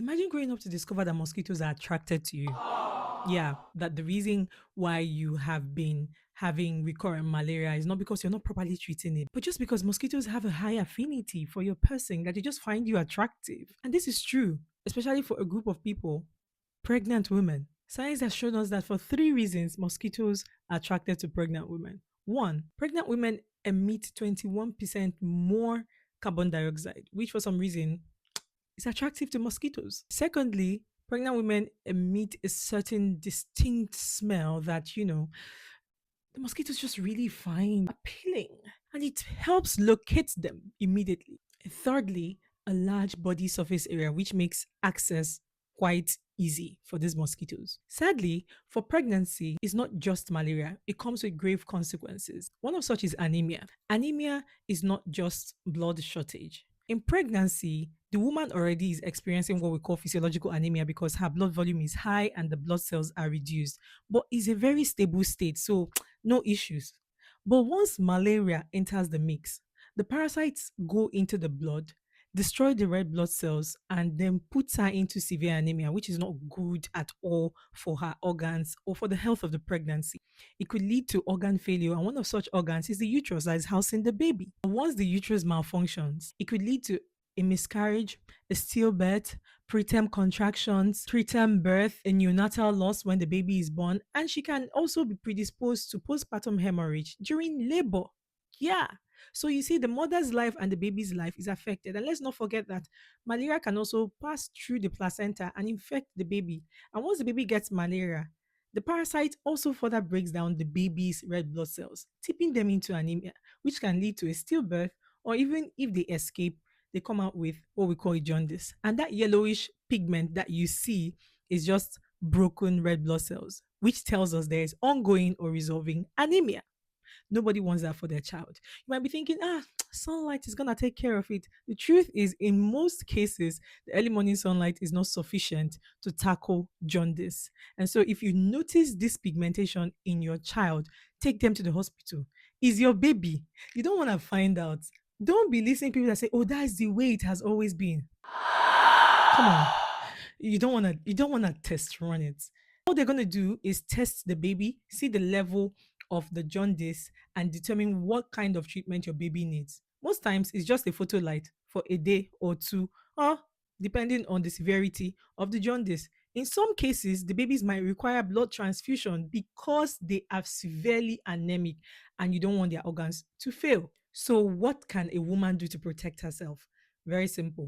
Imagine growing up to discover that mosquitoes are attracted to you. Yeah, that the reason why you have been having recurrent malaria is not because you're not properly treating it, but just because mosquitoes have a high affinity for your person that they just find you attractive. And this is true, especially for a group of people, pregnant women. Science has shown us that for three reasons, mosquitoes are attracted to pregnant women. One, pregnant women emit 21% more carbon dioxide, which for some reason is attractive to mosquitoes. Secondly, pregnant women emit a certain distinct smell that, the mosquitoes just really find appealing and it helps locate them immediately. Thirdly, a large body surface area, which makes access quite easy for these mosquitoes. Sadly, for pregnancy, it's not just malaria, it comes with grave consequences. One of such is anemia. Anemia is not just blood shortage. In pregnancy, the woman already is experiencing what we call physiological anemia because her blood volume is high and the blood cells are reduced, but it's a very stable state, so no issues. But once malaria enters the mix, the parasites go into the blood, destroy the red blood cells, and then put her into severe anemia, which is not good at all for her organs or for the health of the pregnancy. It could lead to organ failure, and one of such organs is the uterus that is housing the baby. And once the uterus malfunctions, it could lead to a miscarriage, a stillbirth, preterm contractions, preterm birth, a neonatal loss when the baby is born, and she can also be predisposed to postpartum hemorrhage during labor. Yeah. So you see, the mother's life and the baby's life is affected. And let's not forget that malaria can also pass through the placenta and infect the baby. And once the baby gets malaria, the parasite also further breaks down the baby's red blood cells, tipping them into anemia, which can lead to a stillbirth, or even if they escape, they come out with what we call a jaundice. And that yellowish pigment that you see is just broken red blood cells, which tells us there is ongoing or resolving anemia. Nobody wants that for their child. You might be thinking, sunlight is going to take care of it. The truth is, in most cases, the early morning sunlight is not sufficient to tackle jaundice. And so, if you notice this pigmentation in your child, take them to the hospital. Is your baby? You don't want to find out. Don't be listening to people that say, oh, that's the way it has always been. Come on. You don't want to test run it. All they're going to do is test the baby, see the level of the jaundice, and determine what kind of treatment your baby needs. Most times it's just a photo light for a day or two, or depending on the severity of the jaundice. In some cases, the babies might require blood transfusion because they are severely anemic and you don't want their organs to fail. So what can a woman do to protect herself? Very simple.